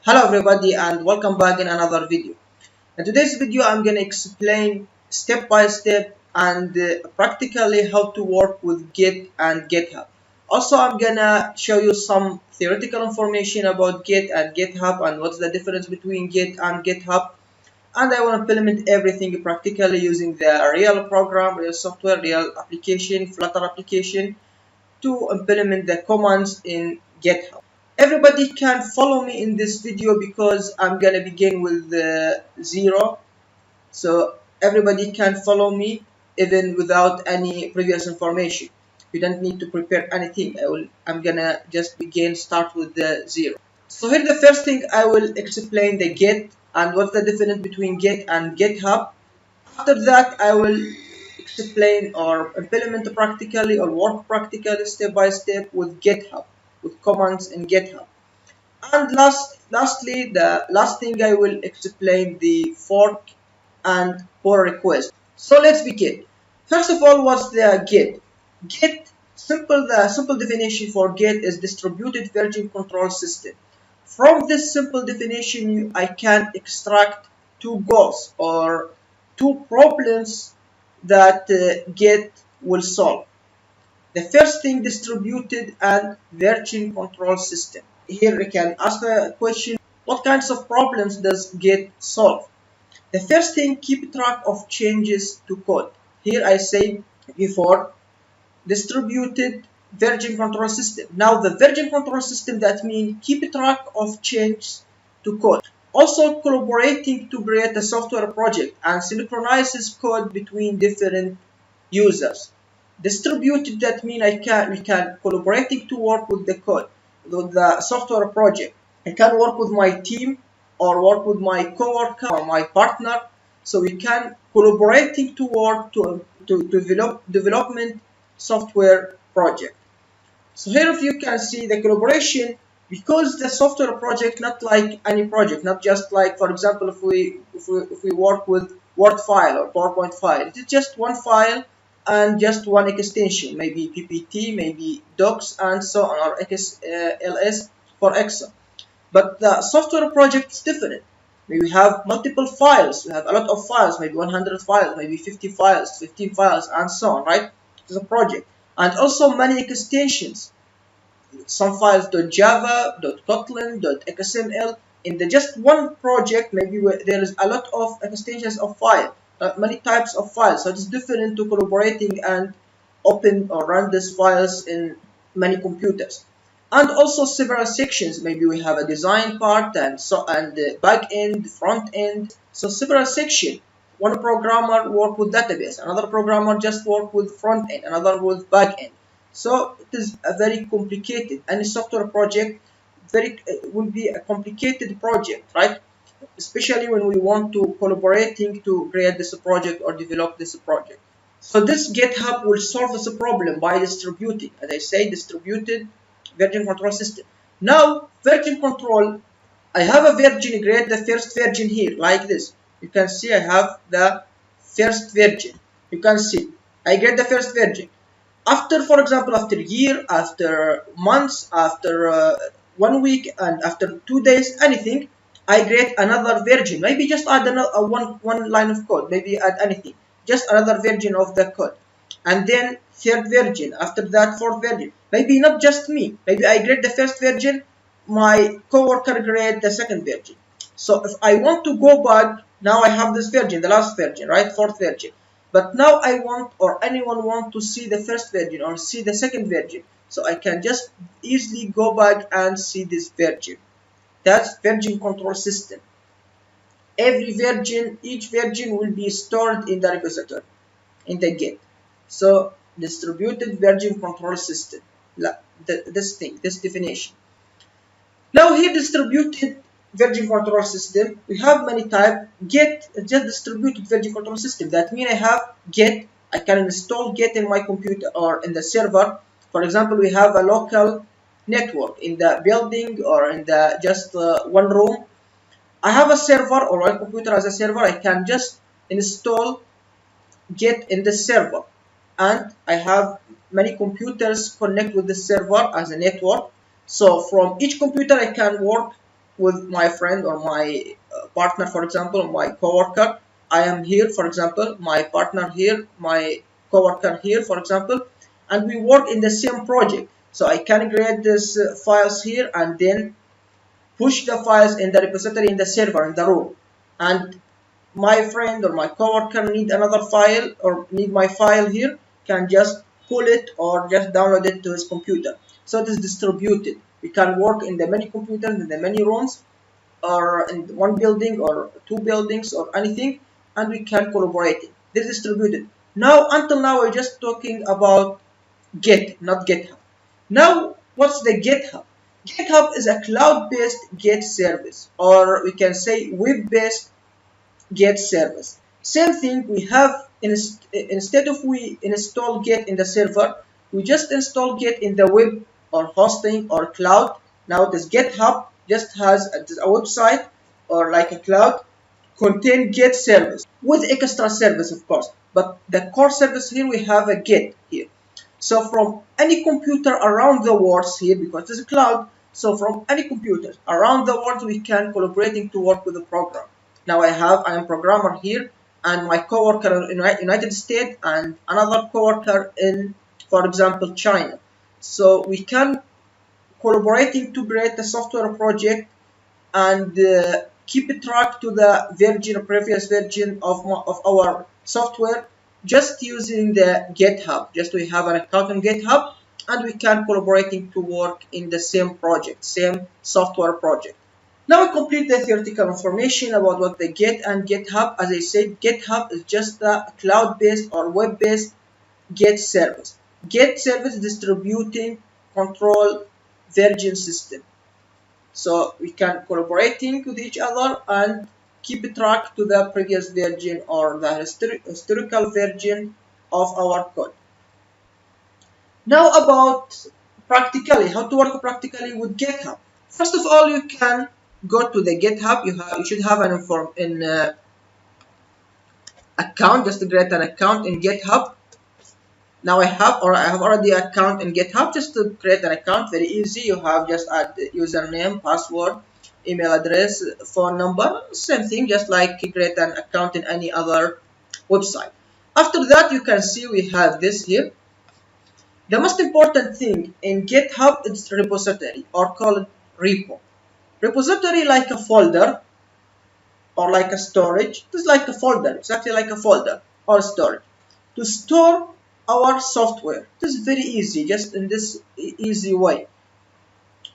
Hello everybody and welcome back in another video. In today's video I'm going to explain step by step and practically how to work with Git and GitHub. Also I'm going to show you some theoretical information about Git and GitHub and what's the difference between Git and GitHub, and I want to implement everything practically using the real program, real software, real application, Flutter application to implement the commands in GitHub. Everybody can follow me in this video because I'm gonna begin with the 0, so everybody can follow me even without any previous information. You don't need to prepare anything. I'm gonna just start with the 0. So here the first thing I will explain the Git and what's the difference between Git and GitHub. After that I will explain or implement practically or work practically step by step with GitHub, with commands in GitHub. And lastly, the last thing I will explain the fork and pull request. So let's begin. First of all, what's the Git? Git, the simple definition for Git is distributed version control system. From this simple definition, I can extract two goals or two problems that Git will solve. The first thing, distributed and version control system. Here we can ask a question, what kinds of problems does Git solve? The first thing, keep track of changes to code. Here I say before, distributed version control system. Now the version control system, that means keep track of changes to code. Also collaborating to create a software project and synchronizes code between different users. Distributed, that means we can collaborating to work with the code, with the software project. I can work with my team or work with my coworker or my partner, so we can collaborating to work to development software project. So here if you can see the collaboration, because the software project not like any project, not just like, for example, if we work with Word file or PowerPoint file, it is just one file and just one extension, maybe PPT, maybe Docs, and so on, or XLS for Excel. But the software project is different. Maybe we have multiple files, we have a lot of files, maybe 100 files, maybe 50 files, 15 files, and so on, right? It's a project. And also many extensions. Some files .java, .kotlin, .xml. In the just one project, maybe there is a lot of extensions of file, many types of files. So it's different to collaborating and open or run these files in many computers. And also several sections. Maybe we have a design part and the back end, front end. So several sections. One programmer work with database, another programmer just work with front end, another with back end. So it is a very complicated. Any software project will be a complicated project, right? Especially when we want to collaborating to create this project or develop this project. So this GitHub will solve this problem by distributing, as I say, distributed version control system. Now version control, I have a version, create the first version here like this. You can see I have the first version. You can see I get the first version. After, for example, after a year, after months, after 1 week, and after 2 days, anything, I create another version. Maybe just add another one line of code. Maybe add anything. Just another version of the code. And then third version. After that, fourth version. Maybe not just me. Maybe I grade the first version. My coworker grade the second version. So if I want to go back, now I have this version, the last version, right? Fourth version. But now I want, or anyone want to see the first version or see the second version. So I can just easily go back and see this version. That's version control system. Every version, each version will be stored in the repository, in the Git. So distributed version control system. This definition. Now here distributed version control system, we have many types. Git is just distributed version control system. That means I have Git, I can install Git in my computer or in the server. For example, we have a local network in the building or in the just one room. I have a server or my computer as a server. I can just install Git in the server, and I have many computers connect with the server as a network. So from each computer I can work with my friend or my partner, for example, my coworker. I am here, for example, my partner here, my coworker here, for example, and we work in the same project. So I can create these files here and then push the files in the repository in the server in the room. And my friend or my coworker need another file or need my file here, can just pull it or just download it to his computer. So it is distributed. We can work in the many computers, in the many rooms, or in one building or two buildings or anything, and we can collaborate. This is distributed. Now, until now, we're just talking about Git, not GitHub. Now, what's the GitHub? GitHub is a cloud-based Git service, or we can say web-based Git service. Same thing, we have, instead of we install Git in the server, we just install Git in the web or hosting or cloud. Now this GitHub just has a website or like a cloud contain Git service with extra service, of course, but the core service here, we have a Git here. So from any computer around the world here, because it's a cloud, so from any computer around the world, we can collaborating to work with the program. Now I am programmer here, and my coworker in United States and another coworker in, for example, China. So we can collaborating to create a software project and keep track to the previous version of our software, just using the GitHub. Just we have an account on GitHub, and we can collaborating to work in the same project, same software project. Now we complete the theoretical information about what the Git and GitHub. As I said, GitHub is just a cloud-based or web-based Git service. Git service distributing control version system. So we can collaborating with each other and keep track to the previous version or the historical version of our code. Now about practically, how to work practically with GitHub. First of all, you can go to the GitHub. You should have an account. Just to create an account in GitHub. Now I have already an account in GitHub. Just to create an account, very easy. You have just add username, password, email address, phone number, same thing, just like create an account in any other website. After that, you can see we have this here. The most important thing in GitHub is repository, or called repo. Repository like a folder or like a storage. It is like a folder, exactly like a folder or storage to store our software. It is very easy, just in this easy way.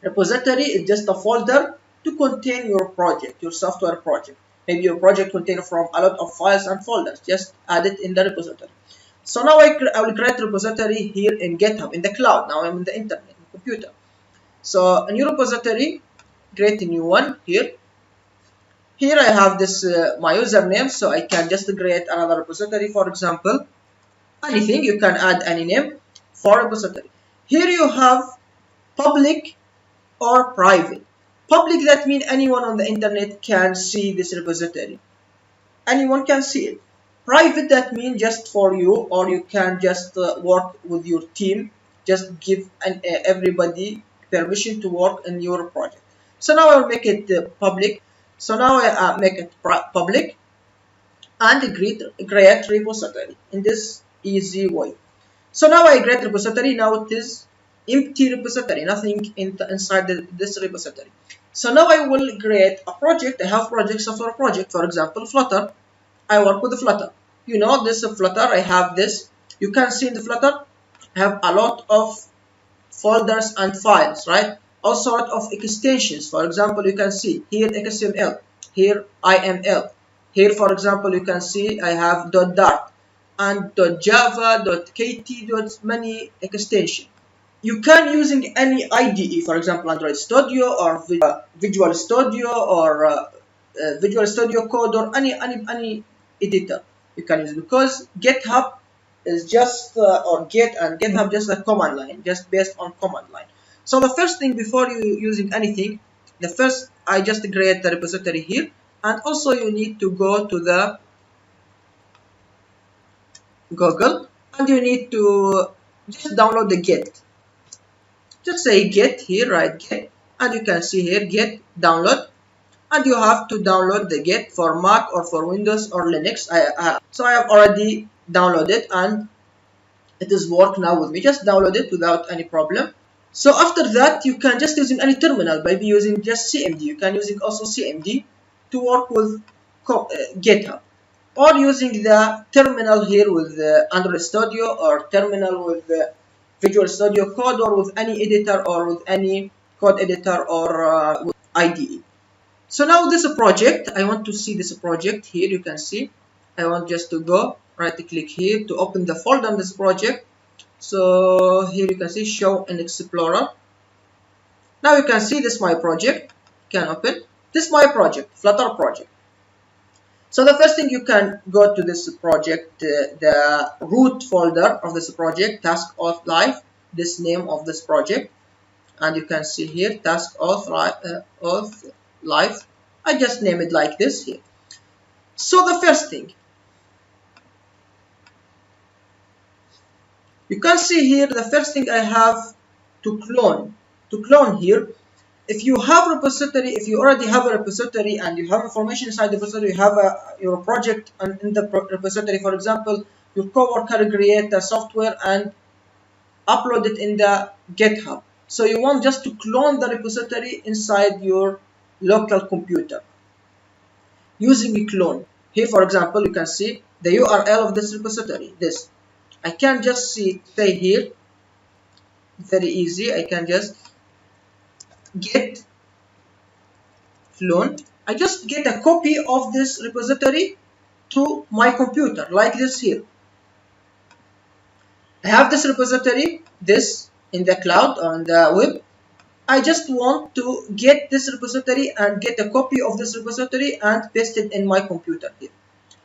Repository is just a folder to contain your project, your software project. Maybe your project contains from a lot of files and folders. Just add it in the repository. So now I will create a repository here in GitHub in the cloud. Now I'm in the internet, in the computer. So a new repository, create a new one here. Here I have this my username, so I can just create another repository. For example, anything, you can add any name for repository. Here you have public or private. Public, that means anyone on the internet can see this repository. Anyone can see it. Private, that means just for you, or you can just work with your team. Just give everybody permission to work in your project. So now I'll make it public. So now I make it public and create repository in this easy way. So now I create repository. Now it is empty repository, nothing inside this repository. So now I will create a project. I have projects, software project, for example, Flutter. I work with Flutter. You know this Flutter, I have this. You can see in the Flutter, I have a lot of folders and files, right? Also a lot of extensions. For example, you can see here XML, here IML. Here, for example, you can see I have .dart and .java, .kt, many extensions. You can using any IDE, for example, Android Studio or Visual Studio or Visual Studio Code or any editor you can use, because GitHub is just or Git and GitHub just a command line, just based on command line. So the first thing before you using anything, the first I just create the repository here, and also you need to go to the Google and you need to just download the Git. Just say Git here, right? Git, and you can see here Git download. and you have to download the Git for Mac or for Windows or Linux. So I have already downloaded and it is work now with me. Just download it without any problem. So after that, you can just using any terminal, maybe using just CMD. You can using also CMD to work with GitHub, or using the terminal here with Android Studio, or terminal with Visual Studio Code, or with any editor, or with any code editor, or with IDE. So now this project, I want to see this project here. You can see I want just to go right click here to open the folder on this project. So here you can see show in Explorer. Now you can see this my project. You can open this my project, Flutter project. So the first thing, you can go to this project, the root folder of this project, task auth live, this name of this project, and you can see here task auth live. I just name it like this here. So the first thing, you can see here, the first thing I have to clone. To clone here, if you have repository, if you already have a repository and you have information inside the repository, you have your project in the repository. For example, your coworker create a software and upload it in the GitHub. So you want just to clone the repository inside your local computer using a clone. Here, for example, you can see the URL of this repository. This I can just say here, very easy. I can just get clone. I just get a copy of this repository to my computer like this here. I have this repository, this in the cloud on the web. I just want to get this repository and get a copy of this repository and paste it in my computer here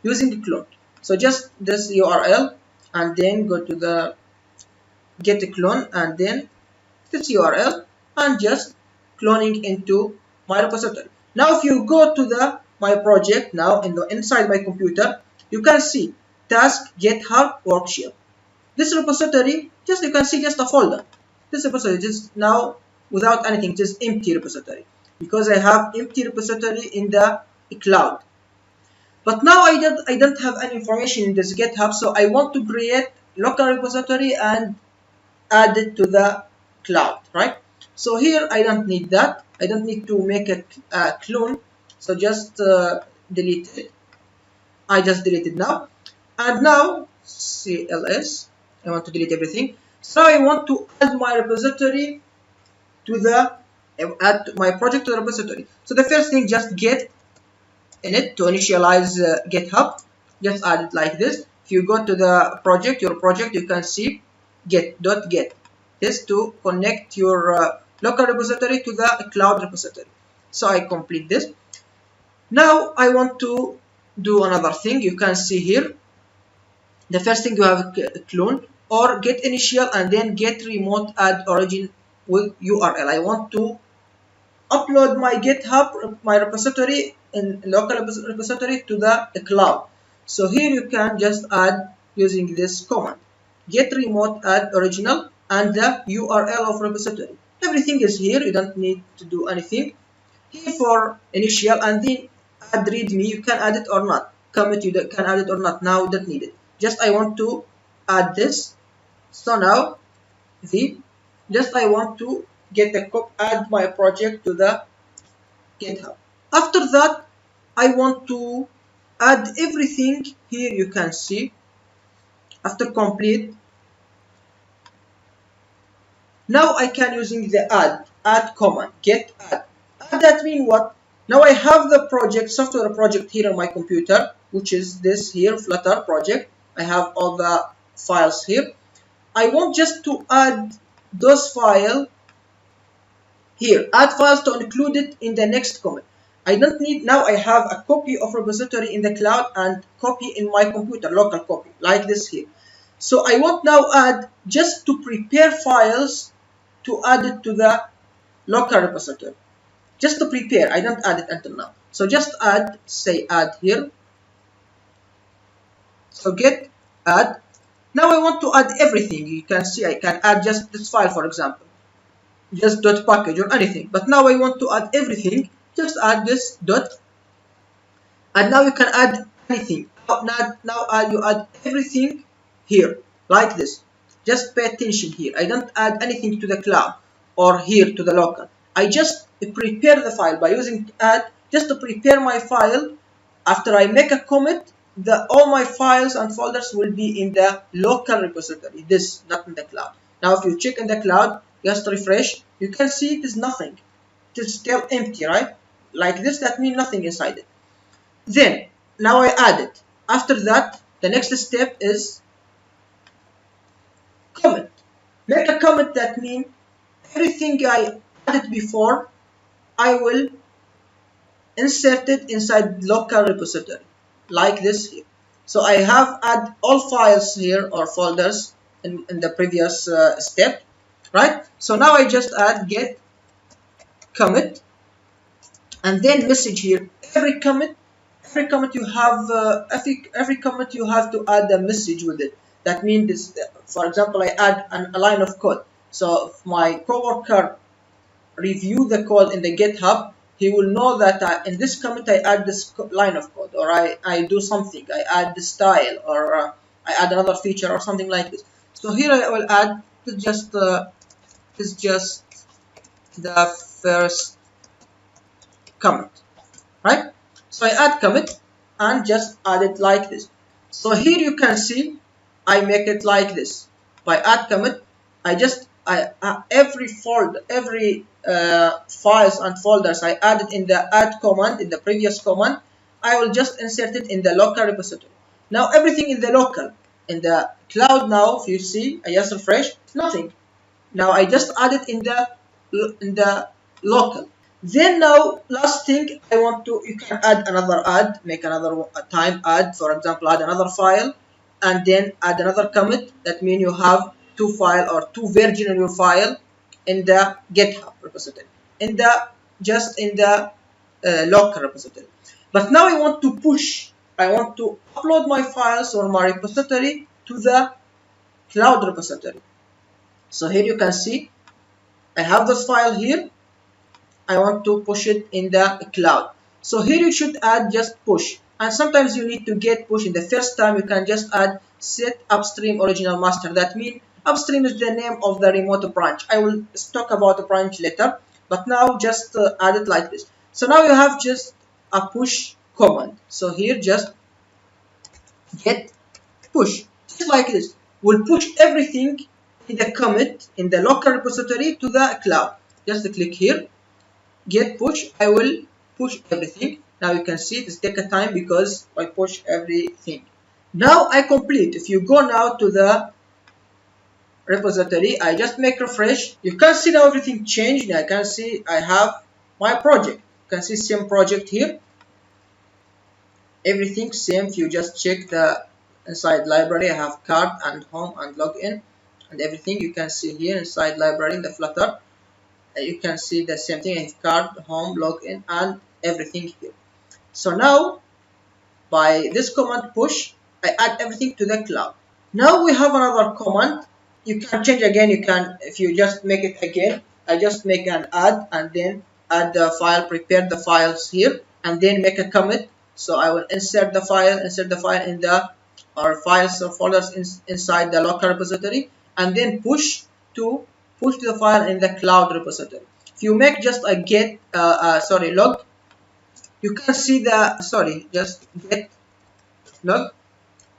using a clone. So just this URL and then go to the get a clone and then this URL and just cloning into my repository. Now if you go to my project now inside my computer, you can see task GitHub workshop. This repository, just you can see just a folder. This repository just now without anything, just empty repository, because I have empty repository in the cloud. But now I don't have any information in this GitHub, so I want to create local repository and add it to the cloud, right? So here I don't need that. I don't need to make a clone, so just delete it. I just delete it now, and now CLS. I want to delete everything. So I want to add my repository to add my project to the repository. So the first thing, just get init to initialize GitHub. Just add it like this. If you go to the project, your project, you can see get this to connect your local repository to the cloud repository. So I complete this. Now I want to do another thing. You can see here the first thing, you have a clone or get initial and then get remote add origin with URL. I want to upload my GitHub, my repository in local repository to the cloud. So here you can just add using this command, get remote add original and the URL of repository. Everything is here. You don't need to do anything. Here for initial and then add readme. You can add it or not. Commit, you can add it or not. Now don't need it. Just I want to add this. So now I want to add my project to the GitHub. After that, I want to add everything here. You can see after complete. Now I can using the add command, get add. Add that mean what? Now I have the project, software project here on my computer, which is this here, Flutter project. I have all the files here. I want just to add those files here, add files to include it in the next comment. I don't need, now I have a copy of repository in the cloud and copy in my computer, local copy, like this here. So I want now add just to prepare files to add it to the local repository. Just to prepare, I don't add it until now. So just add, say add here. So get add. Now I want to add everything. You can see I can add just this file, for example, just .package or anything. But now I want to add everything. just add this dot, and now you can add anything. Now you add everything here like this. Just pay attention here. I don't add anything to the cloud or here to the local. I just prepare the file by using add, just to prepare my file. After I make a commit, all my files and folders will be in the local repository. This, not in the cloud. Now if you check in the cloud, just refresh, you can see it is nothing. It is still empty, right? Like this, that means nothing inside it. Then now I add it. After that, the next step is commit. Make a commit, that means everything I added before, I will insert it inside local repository like this here. So I have add all files here or folders in the previous step, right? So now I just add get commit, and then message here. Every commit you have every commit you have to add a message with it. That means this, for example, I add a line of code. So if my coworker review the code in the GitHub, he will know that in this commit I add this line of code, or I do something, I add the style, or I add another feature or something like this. So here I will add just the first commit, right? So I add commit and just add it like this. So here you can see I make it like this. By add commit, every folder, every files and folders I added in the add command, in the previous command, I will just insert it in the local repository. Now everything in the local, in the cloud. Now if you see, I just refresh, nothing. Now I just add it in the local. Then now last thing I want to, you can add another add, make another time add, for example, add another file and then add another commit. That means you have two file or two version in your file in the GitHub repository, in the local repository. But now I want to push, I want to upload my files or my repository to the cloud repository. So here you can see I have this file here. I want to push it in the cloud. So here you should add just push, and sometimes you need to get push. In the first time you can just add set upstream original master. That means upstream is the name of the remote branch. I will talk about the branch later, but now just add it like this. So now you have just a push command. So here just get push, just like this. We'll push everything in the commit in the local repository to the cloud. Just click here, get push. I will push everything. Now you can see it take a time because I push everything. Now I complete. If you go now to the repository, I just make refresh. You can see now everything changed. I can see I have my project. You can see same project here. Everything same. If you just check the inside library, I have card and home and login and everything. You can see here inside library in the Flutter. You can see the same thing in card, home, login, and everything here. So now by this command push, I add everything to the cloud. Now we have another command. You can change again. You can, if you just make it again, I just make an add and then add the file, prepare the files here, and then make a commit. So I will insert the file in the files or folders inside the local repository, and then push to the file in the cloud repository. If you make just a get log, you can see the just get log,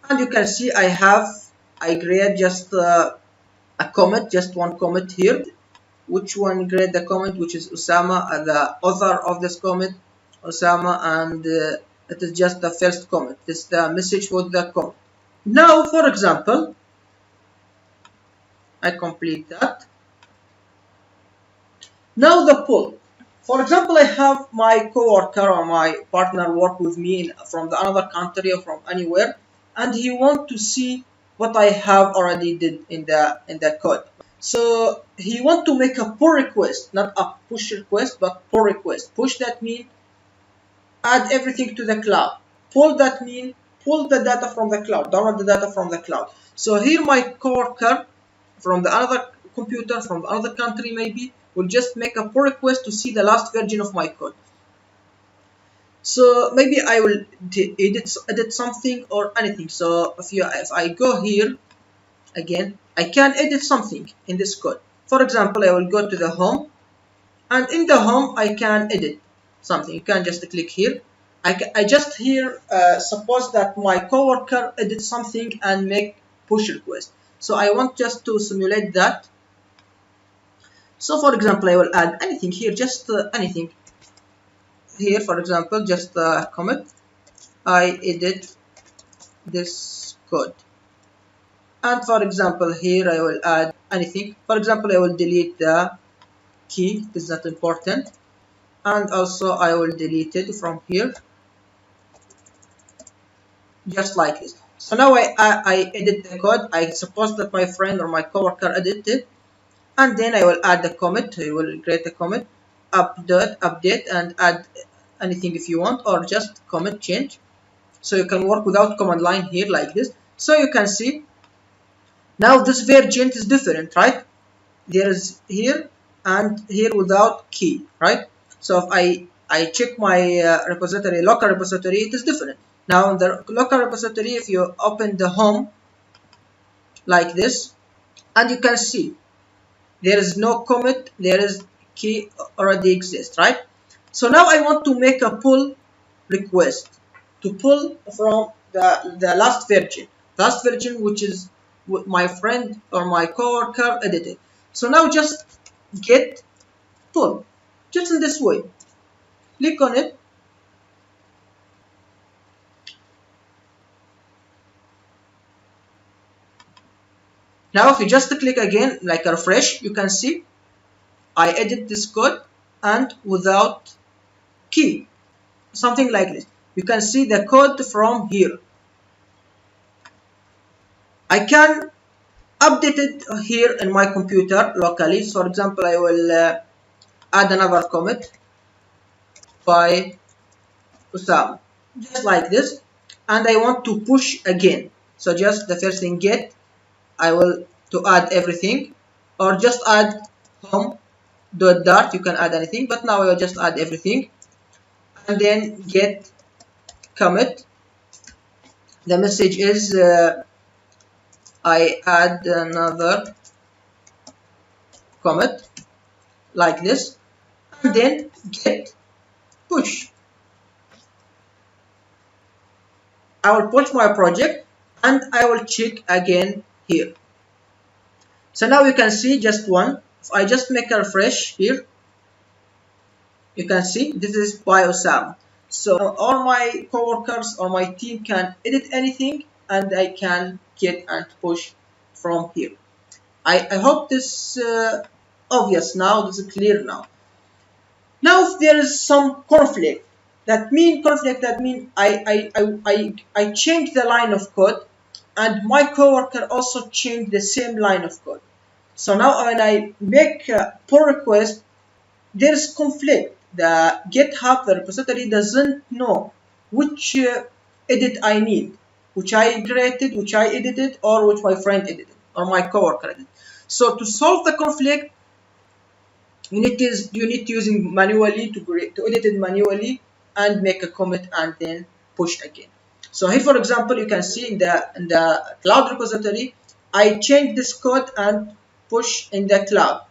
and you can see I create just a commit, just one commit here. Which one create the commit? Which is Osama, the author of this commit, Osama, and it is just the first commit. This is the message for the commit. Now, for example, I complete that. Now the pull. For example, I have my coworker or my partner work with me from another country or from anywhere, and he want to see what I have already did in the code. So he want to make a pull request, not a push request, but pull request. Push, that means add everything to the cloud. Pull, that means pull the data from the cloud, download the data from the cloud. So here my coworker from the other computer, from the other country maybe, will just make a pull request to see the last version of my code. So maybe I will edit something or anything. So if I go here again, I can edit something in this code. For example, I will go to the home, and in the home I can edit something. You can just click here. I just here suppose that my coworker edits something and make push request. So I want just to simulate that. So for example, I will add anything here, just anything here. For example, just comment. I edit this code. And for example, here I will add anything. For example, I will delete the key. This is not important. And also I will delete it from here, just like this. So now I edit the code. I suppose that my friend or my coworker edited it, and then I will add the commit. I will create a commit, update, and add anything if you want, or just commit change. So you can work without command line here like this. So you can see now this version is different, right? There is here and here without key, right? So if I check my repository, local repository, it is different. Now in the local repository, if you open the home like this, and you can see there is no commit, there is key already exists, right? So now I want to make a pull request to pull from the last version, which is what my friend or my coworker edited. So now just get pull, just in this way. Click on it. Now if you just click again, like a refresh, you can see I edit this code and without key, something like this. You can see the code from here. I can update it here in my computer locally. So for example, I will add another commit by Usama, just like this, and I want to push again. So just the first thing get, I will to add everything, or just add home dot. You can add anything, but now I will just add everything, and then get commit. The message is I add another commit like this, and then get push. I will push my project and I will check again here. So now you can see just one. If I just make a refresh here, you can see this is by Osama. So all my coworkers or my team can edit anything, and I can get and push from here. I hope this obvious now, this is clear now. Now if there is some conflict, that mean I change the line of code, and my coworker also changed the same line of code. So now when I make a pull request, there is conflict. The GitHub, the repository, doesn't know which edit I need, which I created, which I edited, or which my friend edited, or my coworker edited. So to solve the conflict, you need to using manually to edit it manually and make a commit and then push again. So here, for example, you can see in the cloud repository, I changed this code and push in the cloud,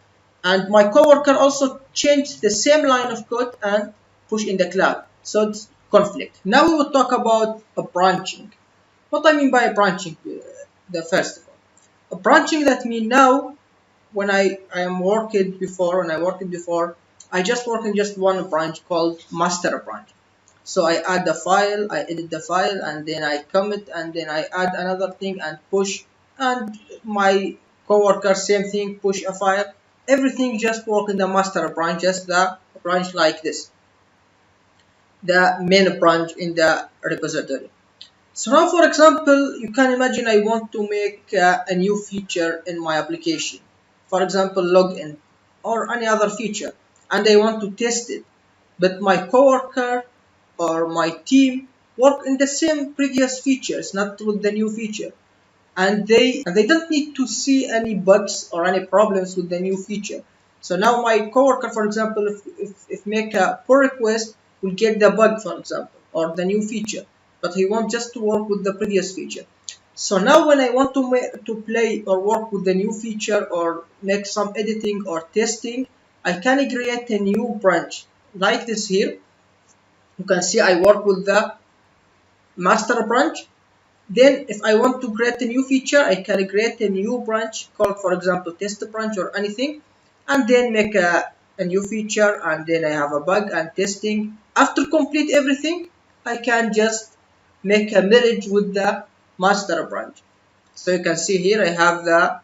and my coworker also changed the same line of code and push in the cloud. So it's conflict. Now we will talk about a branching. What I mean by branching, the first of all, a branching, that means now when I worked before, I just work in just one branch called master branch. So I add the file, I edit the file, and then I commit, and then I add another thing and push, and my coworker same thing, push a file. Everything just work in the master branch, just the branch like this, the main branch in the repository. So now, for example, you can imagine I want to make a new feature in my application, for example login or any other feature, and I want to test it, but my coworker or my team work in the same previous features, not with the new feature, and they don't need to see any bugs or any problems with the new feature. So now my coworker, for example, if make a pull request, will get the bug, for example, or the new feature, but he wants just to work with the previous feature. So now when I want to play or work with the new feature or make some editing or testing, I can create a new branch like this here. You can see I work with the master branch. Then if I want to create a new feature, I can create a new branch called, for example, test branch or anything, and then make a new feature, and then I have a bug and testing. After complete everything, I can just make a merge with the master branch. So you can see here I have the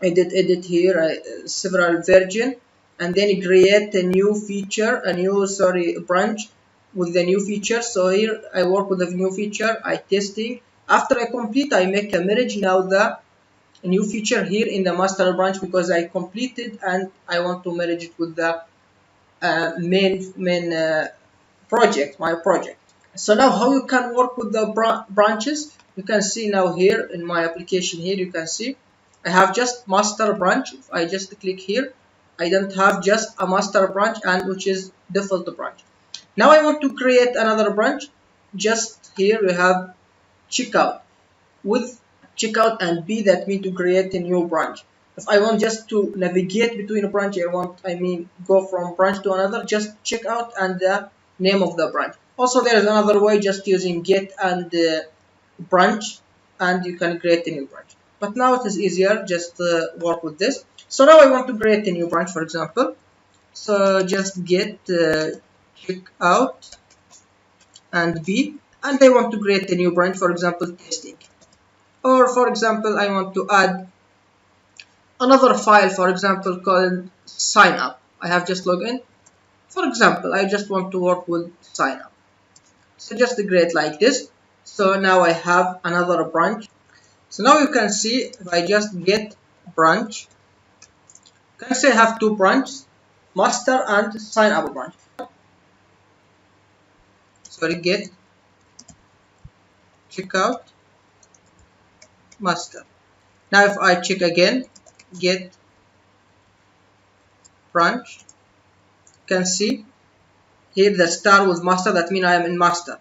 edit here, several version, and then create a new feature, a new branch with the new feature. So here I work with the new feature, I testing. After I complete, I make a merge now the new feature here in the master branch because I completed and I want to merge it with the main project, my project. So now how you can work with the branches, you can see now here in my application here, you can see I have just master branch. If I just click here, I don't have just a master branch, and which is default branch. Now I want to create another branch. Just here we have checkout. With checkout and B, that means to create a new branch. If I want just to navigate between a branch, I mean go from branch to another, just checkout and the name of the branch. Also there is another way, just using get and branch, and you can create a new branch. But now it is easier, just work with this. So now I want to create a new branch, for example. So just get checkout and B, and I want to create a new branch, for example, testing. Or for example, I want to add another file, for example, called sign up. I have just logged in. For example, I just want to work with sign up. So just create like this. So now I have another branch. So now you can see if I just get branch, you can see I have two branches, master and sign up branch. Sorry, get checkout master. Now if I check again, get branch, you can see here the star with master, that means I am in master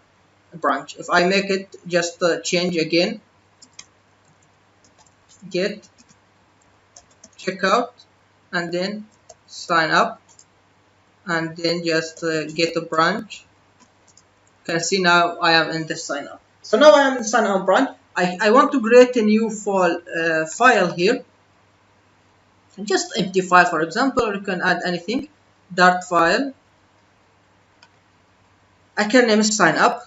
branch. If I make it just change again, get checkout and then sign up, and then just get a branch, you can see now I am in the sign up. So now I am in sign up branch. I want to create a new file here, just empty file, for example, or you can add anything, Dart file. I can name it sign up,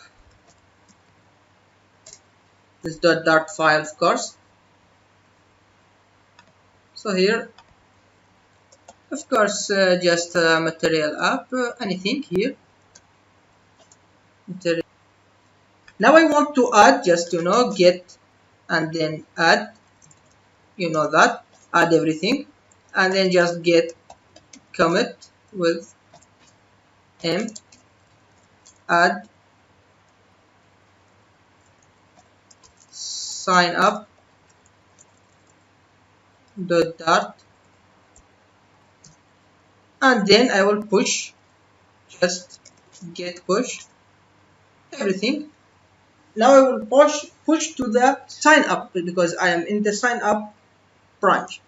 this Dart file, of course. So here, of course, just material app, anything here, material. Now I want to add, just get and then add, that, add everything, and then just get commit with m, add sign up dart, and then I will push, just get push everything. Now I will push to the sign up because I am in the sign up branch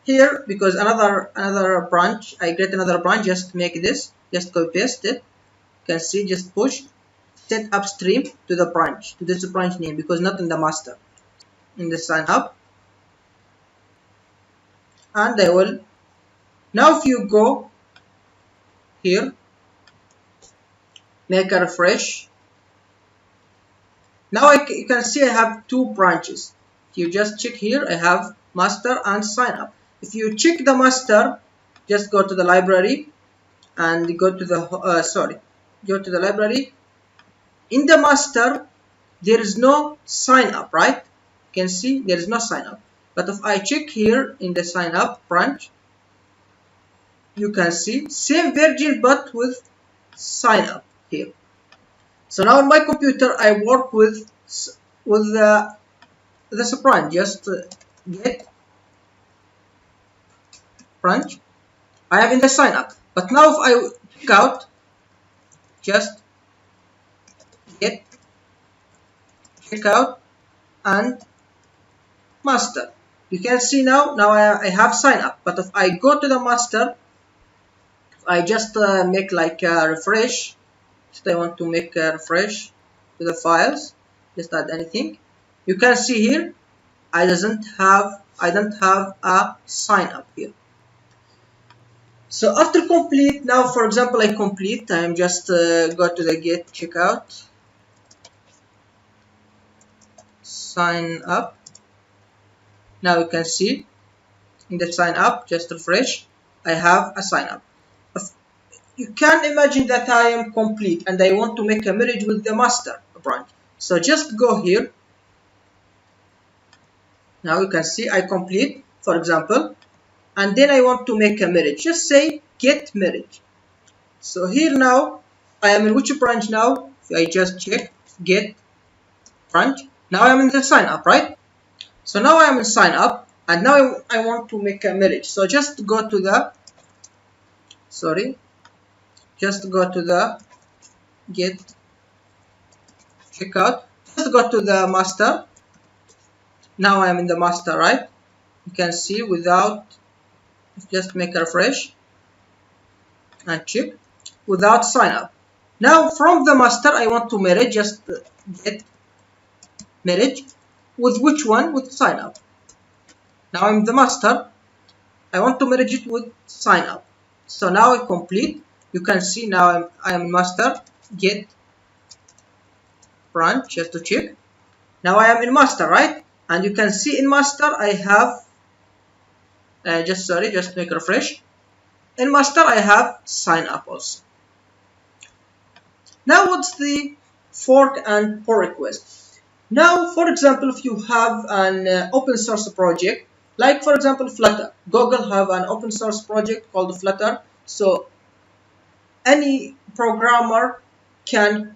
here, because another branch, I create another branch, just make this, just copy paste it, you can see, just push, set upstream to the branch, to this branch name, because not in the master, in the sign up. And I will, now if you go here, make a refresh, now you can see I have two branches. If you just check here, I have master and sign up. If you check the master, just go to the library and go to the go to the library. In the master there is no sign up, right? You can see there is no sign up. But if I check here in the sign up branch, you can see same version but with sign up here. So now on my computer I work with this branch, just get branch, I am in the sign up. But now if I check out, just get checkout and master. You can see now I have sign up. But if I go to the master, I just make like a refresh. Just I want to make a refresh to the files. Just add anything. You can see here I don't have a sign up here. So after complete, now for example I complete, I'm just go to the get checkout, sign up. Now you can see in the sign up, just refresh, I have a sign up. You can imagine that I am complete and I want to make a marriage with the master branch. So just go here. Now you can see I complete, for example, and then I want to make a marriage. Just say get marriage. So here now I am in which branch now? I just check get branch. Now I am in the sign up, right? So now I am in sign up, and now I want to make a marriage. So just go to the get checkout. Just go to the master. Now I am in the master, right? You can see without, just make a refresh and check without sign up. Now from the master I want to marriage, just get marriage with which one? With sign up. Now I'm the master, I want to marriage it with sign up. So now I complete. You can see now I am master, get branch, just to check. Now I am in master, right? And you can see in master I have just make a refresh. In master I have sign up also. Now what's the fork and pull request? Now for example, if you have an open source project, like for example Flutter, Google have an open source project called Flutter. So any programmer can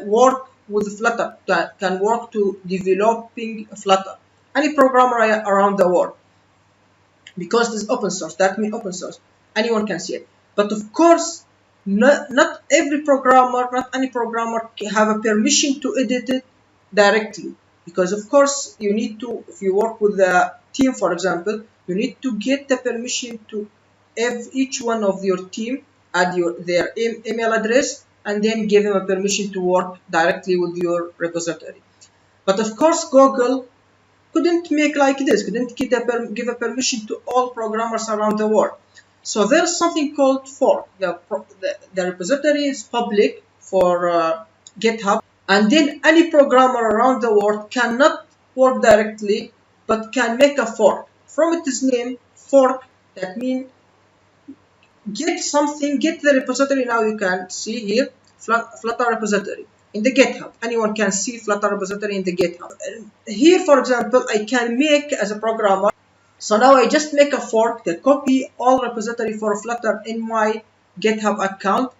work with Flutter, can work to developing Flutter. Any programmer around the world, because this is open source. That means open source. Anyone can see it. But of course, not every programmer, not any programmer have a permission to edit it directly. Because of course, you need to, if you work with a team, for example, you need to get the permission to each one of your team, add their email address, and then give them a permission to work directly with your repository. But of course, Google couldn't make like this, couldn't give a permission to all programmers around the world. So there's something called fork. The repository is public for GitHub, and then any programmer around the world cannot work directly, but can make a fork. From its name, fork, that means get something, get the repository. Now you can see here, Flutter repository in the GitHub. Anyone can see Flutter repository in the GitHub. Here, for example, I can make as a programmer. So now I just make a fork that copy all repository for Flutter in my GitHub account.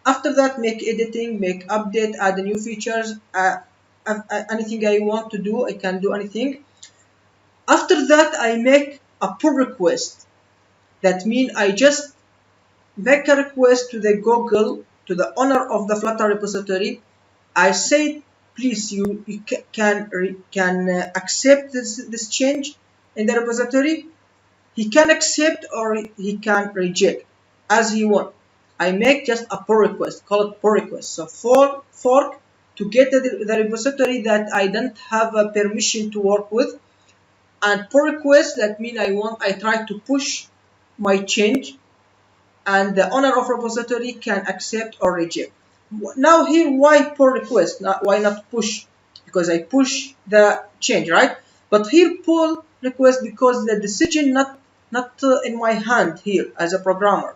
After that, make editing, make update, add new features, anything I want to do, I can do anything. After that, I make a pull request. That means I just make a request to the Google, to the owner of the Flutter repository. I say, please, you can accept this change in the repository. He can accept or he can reject as he wants. I make just a pull request, call it pull request. So fork to get the repository that I don't have a permission to work with, and pull request, that means I try to push my change, and the owner of repository can accept or reject. Now here, why pull request? Why not push? Because I push the change, right? But here pull request because the decision not in my hand here as a programmer.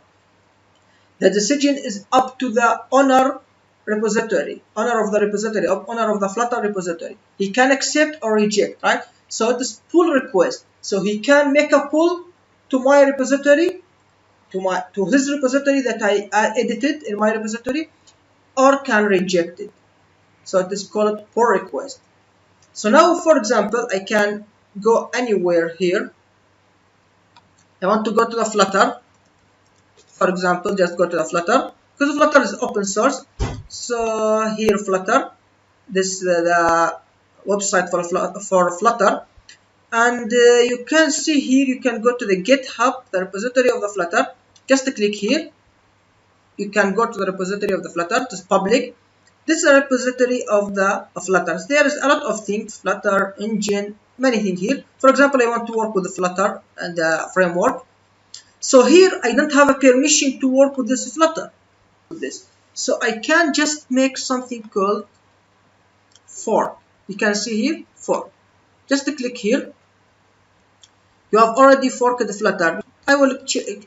The decision is up to the owner repository, owner of the Flutter repository. He can accept or reject, right? So it is pull request. So he can make a pull to my repository, to his repository that I edited in my repository, or can reject it. So it is called pull request. So now, for example, I can go anywhere here. I want to go to the Flutter. For example, just go to the Flutter, because Flutter is open source. So here Flutter, this is the website for Flutter, and you can see here, you can go to the GitHub, the repository of the Flutter. Just click here. You can go to the repository of the Flutter. It is public. This is a repository of the Flutter. There is a lot of things, Flutter engine, many things here. For example, I want to work with the Flutter and the framework. So here I don't have a permission to work with this Flutter. So I can just make something called fork. You can see here fork. Just click here. You have already forked the Flutter. I will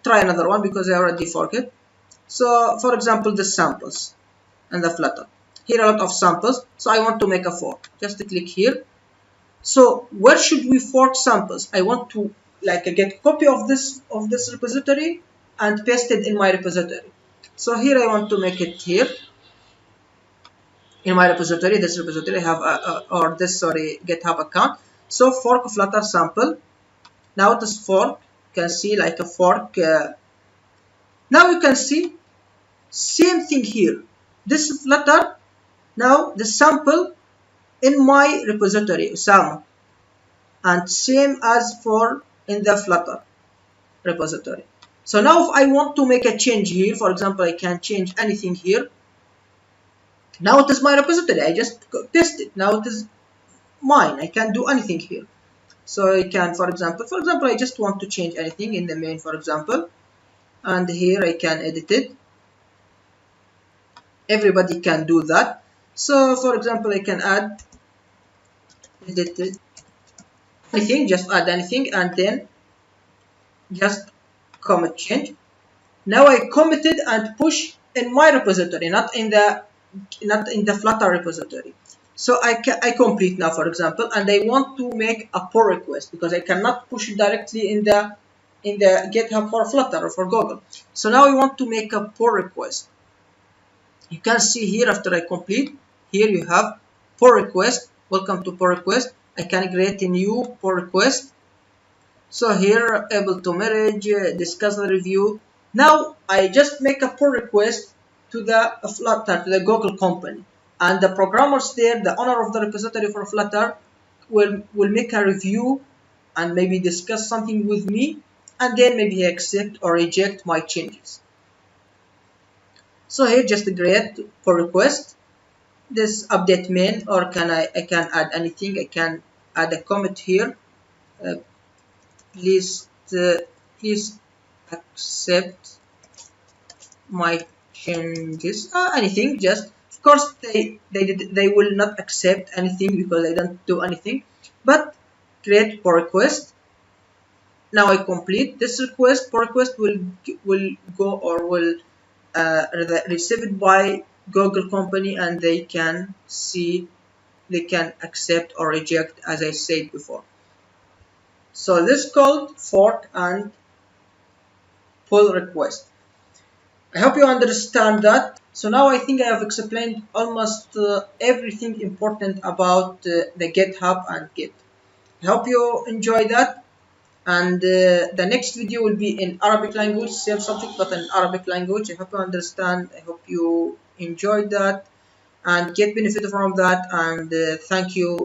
try another one because I already forked it. So for example, the samples and the Flutter. Here are a lot of samples. So I want to make a fork. Just click here. So where should we fork samples? I want to get a copy of this repository and paste it in my repository. So here I want to make it here in my repository. This repository I have GitHub account. So fork Flutter sample. Now it is fork. You can see like a fork. Now you can see same thing here. This Flutter. Now the sample in my repository Osama, and same as for in the Flutter repository. So now if I want to make a change here, for example, I can change anything here. Now it is my repository. I just paste it. Now it is mine. I can do anything here. So I can, for example, I just want to change anything in the main, for example, and here I can edit it. Everybody can do that. So for example, I can add edit anything, just add anything, and then just commit change. Now I committed and push in my repository, not in the Flutter repository. So I complete now, for example, and I want to make a pull request because I cannot push it directly in the GitHub for Flutter or for Google. So now I want to make a pull request. You can see here after I complete, here you have pull request. Welcome to pull request. I can create a new pull request. So here able to manage, discuss the review. Now I just make a pull request to the Flutter, to the Google company, and the programmers there, the owner of the repository for Flutter, will make a review and maybe discuss something with me, and then maybe accept or reject my changes. So here just create pull request. This update main, or I can add anything. I can add a comment here. Please accept my changes. Anything. Just of course they will not accept anything because I don't do anything. But create pull request. Now I complete this request. Pull request will go or will receive it by Google company, and they can see, they can accept or reject, as I said before. So this is called fork and pull request. I hope you understand that. So now I think I have explained almost everything important about the GitHub and Git. I hope you enjoy that. And the next video will be in Arabic language, same subject but in Arabic language. I hope you understand. I hope you enjoyed that and get benefit from that. And thank you.